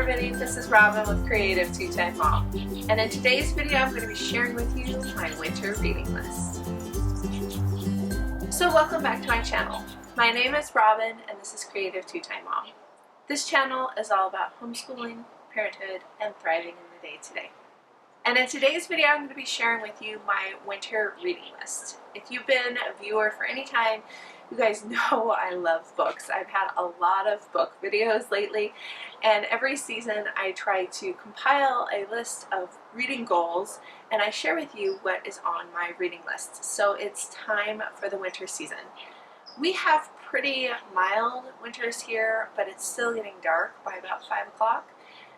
everybody, this is Robin with Creative2xmom, and in today's video I'm going to be sharing with you my winter reading list. So welcome back to my channel. My name is Robin and this is Creative2xmom. This channel is all about homeschooling, parenthood, and thriving in the day-to-day. And in today's video I'm going to be sharing with you my winter reading list. If you've been a viewer for any time, you guys know I love books. I've had a lot of book videos lately, and every season I try to compile a list of reading goals and I share with you what is on my reading list. So it's time for the winter season. We have pretty mild winters here, but it's still getting dark by about 5 o'clock.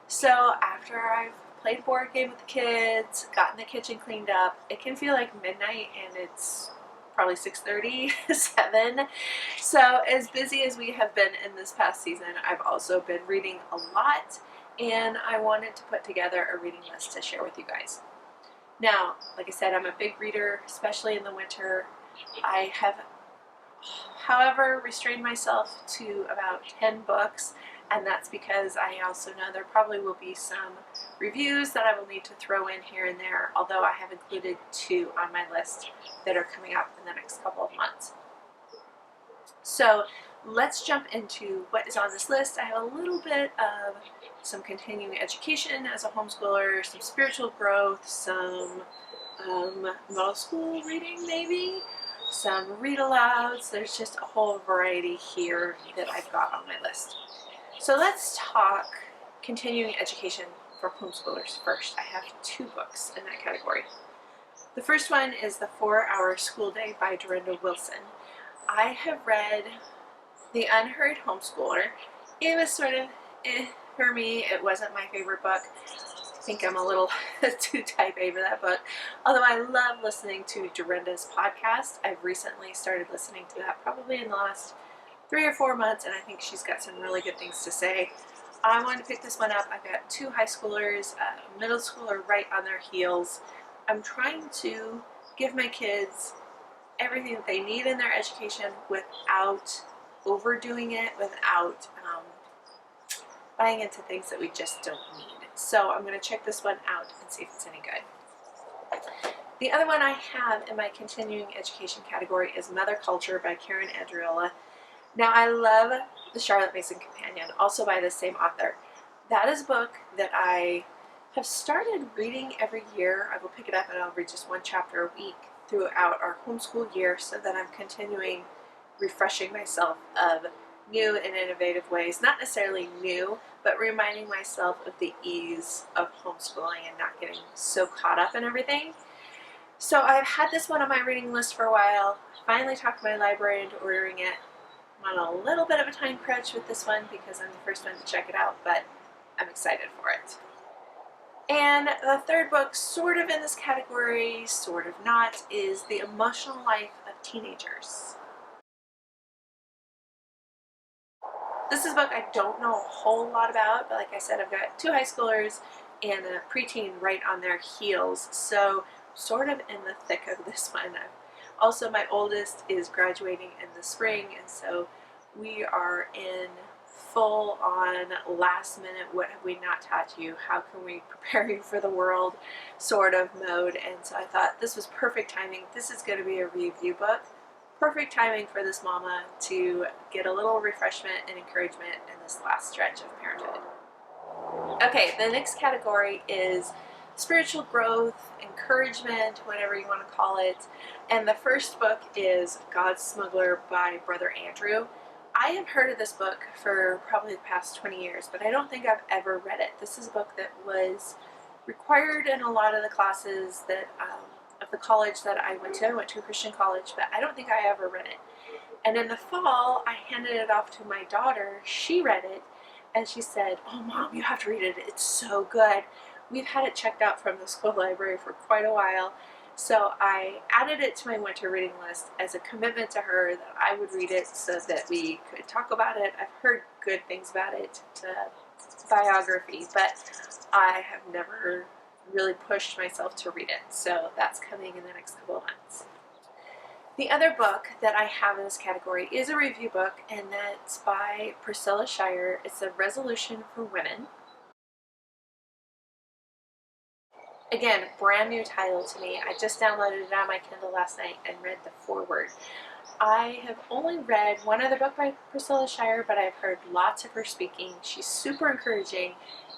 So after I've played a board game with the kids, gotten the kitchen cleaned up, it can feel like midnight and it's probably 6:30, 7. So as busy as we have been in this past season, I've also been reading a lot, and I wanted to put together a reading list to share with you guys. Now, like I said, I'm a big reader, especially in the winter. I have, however, restrained myself to about 10 books, and that's because I also know there probably will be some reviews that I will need to throw in here and there, although I have included 2 on my list that are coming up in the next couple of months. So let's jump into what is on this list. I have a little bit of some continuing education as a homeschooler, some spiritual growth, some middle school reading maybe, some read alouds. There's just a whole variety here that I've got on my list. So let's talk continuing education for homeschoolers first. I have 2 books in that category. The first one is The 4-Hour School Day by Dorinda Wilson. I have read The Unhurried Homeschooler. It was sort of for me. It wasn't my favorite book. I think I'm a little too type A for that book. Although I love listening to Dorinda's podcast. I've recently started listening to that probably in the last 3 or 4 months, and I think she's got some really good things to say. I wanted to pick this one up. I've got 2 high schoolers, a middle schooler right on their heels. I'm trying to give my kids everything that they need in their education without overdoing it, without buying into things that we just don't need. So I'm going to check this one out and see if it's any good. The other one I have in my continuing education category is Mother Culture by Karen Andriola. Now, I love The Charlotte Mason Companion, also by the same author. That is a book that I have started reading every year. I will pick it up and I'll read just 1 chapter a week throughout our homeschool year, so that I'm continuing refreshing myself of new and innovative ways. Not necessarily new, but reminding myself of the ease of homeschooling and not getting so caught up in everything. So I've had this one on my reading list for a while. Finally talked my library into ordering it. I'm on a little bit of a time crunch with this one because I'm the first one to check it out, but I'm excited for it. And the third book, sort of in this category, sort of not, is The Emotional Life of Teenagers. This is a book I don't know a whole lot about, but like I said, I've got 2 high schoolers and a preteen right on their heels, so sort of in the thick of this one. Also, my oldest is graduating in the spring, and so we are in full-on last-minute, what have we not taught you, how can we prepare you for the world sort of mode. And so I thought this was perfect timing. This is going to be a review book. Perfect timing for this mama to get a little refreshment and encouragement in this last stretch of parenthood. Okay, the next category is spiritual growth, encouragement, whatever you want to call it. And the first book is God's Smuggler by Brother Andrew. I have heard of this book for probably the past 20 years, but I don't think I've ever read it. This is a book that was required in a lot of the classes that of the college that I went to. I went to a Christian college, but I don't think I ever read it. And in the fall, I handed it off to my daughter. She read it, and she said, "Oh, Mom, you have to read it. It's so good." We've had it checked out from the school library for quite a while, so I added it to my winter reading list as a commitment to her that I would read it so that we could talk about it. I've heard good things about it, biography, but I have never really pushed myself to read it, so that's coming in the next couple of months. The other book that I have in this category is a review book, and that's by Priscilla Shirer. It's a resolution for women. Again, brand new title to me. I just downloaded it on my Kindle last night and read the foreword. I have only read one other book by Priscilla Shirer, but I've heard lots of her speaking. She's super encouraging,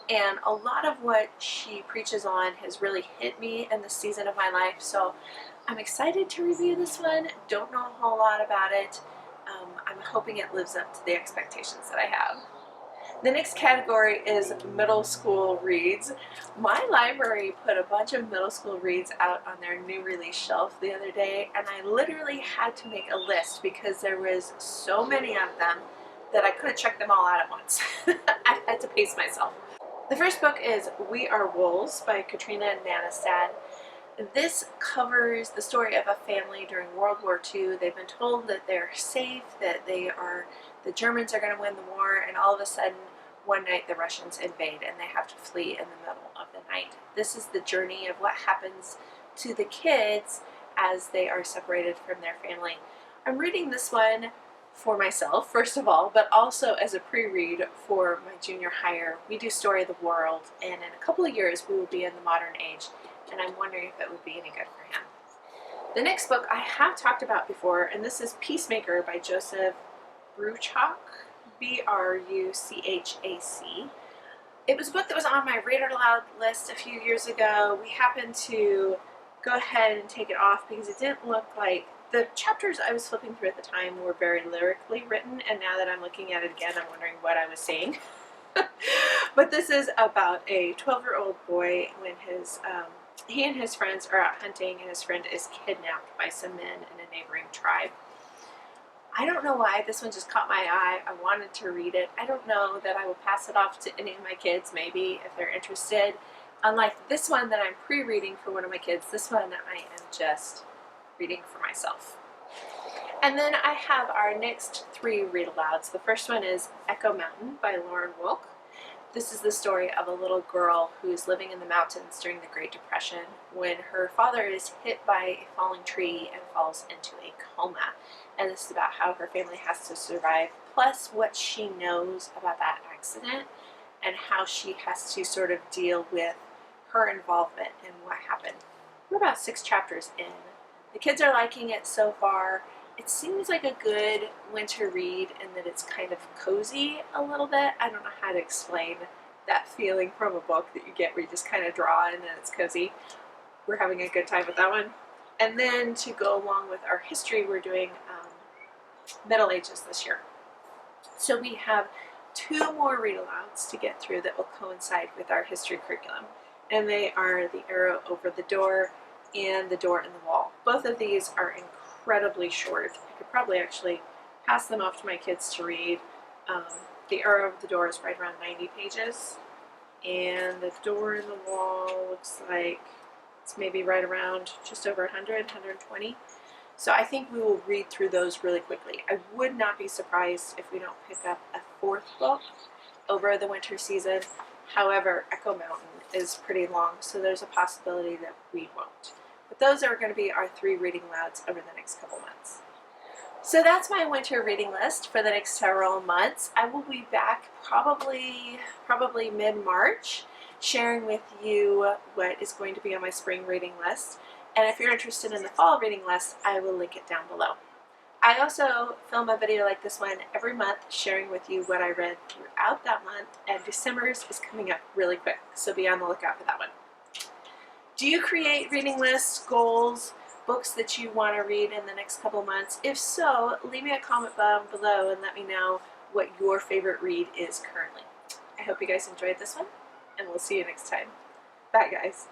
and a lot of what she preaches on has really hit me in this season of my life, so I'm excited to review this one. Don't know a whole lot about it. I'm hoping it lives up to the expectations that I have. The next category is middle school reads. My library put a bunch of middle school reads out on their new release shelf the other day, and I literally had to make a list because there was so many of them that I couldn't check them all out at once. I had to pace myself. The first book is We Are Wolves by Katrina Nanestad. This covers the story of a family during World War II. They've been told that they're safe, that the Germans are going to win the war, and all of a sudden, one night the Russians invade and they have to flee in the middle of the night. This is the journey of what happens to the kids as they are separated from their family. I'm reading this one for myself, first of all, but also as a pre-read for my junior higher. We do Story of the World, and in a couple of years we will be in the modern age, and I'm wondering if it would be any good for him. The next book I have talked about before, and this is Peacemaker by Joseph Bruchac, B-R-U-C-H-A-C. It was a book that was on my Read Aloud list a few years ago. We happened to go ahead and take it off because it didn't look like the chapters I was flipping through at the time were very lyrically written, and now that I'm looking at it again, I'm wondering what I was saying. But this is about a 12-year-old boy when he and his friends are out hunting, and his friend is kidnapped by some men in a neighboring tribe. I don't know why this one just caught my eye. I wanted to read it. I don't know that I will pass it off to any of my kids, maybe, if they're interested. Unlike this one that I'm pre-reading for one of my kids, this one I am just reading for myself. And then I have our next three read-alouds. The first one is Echo Mountain by Lauren Wilk. This is the story of a little girl who is living in the mountains during the Great Depression when her father is hit by a falling tree and falls into a coma. And this is about how her family has to survive, plus what she knows about that accident and how she has to sort of deal with her involvement in what happened. We're about 6 chapters in. The kids are liking it so far. It seems like a good winter read in that it's kind of cozy a little bit. I don't know how to explain that feeling from a book that you get where you just kind of draw in and it's cozy. We're having a good time with that one. And then to go along with our history, we're doing Middle Ages this year. So we have 2 more read-alouds to get through that will coincide with our history curriculum. And they are The Arrow Over the Door and The Door in the Wall. Both of these are incredibly short. I could probably actually pass them off to my kids to read. The Arrow Over the Door is right around 90 pages. And The Door in the Wall looks like it's maybe right around just over 100, 120. So I think we will read through those really quickly. I would not be surprised if we don't pick up a 4th book over the winter season. However, Echo Mountain is pretty long, so there's a possibility that we won't. But those are going to be our 3 reading louds over the next couple months. So that's my winter reading list for the next several months. I will be back probably mid-March, sharing with you what is going to be on my spring reading list. And if you're interested in the fall reading list, I will link it down below. I also film a video like this one every month, sharing with you what I read throughout that month, and December's is coming up really quick, so be on the lookout for that one. Do you create reading lists, goals, books that you want to read in the next couple months? If so, leave me a comment down below and let me know what your favorite read is currently. I hope you guys enjoyed this one, and we'll see you next time. Bye, guys.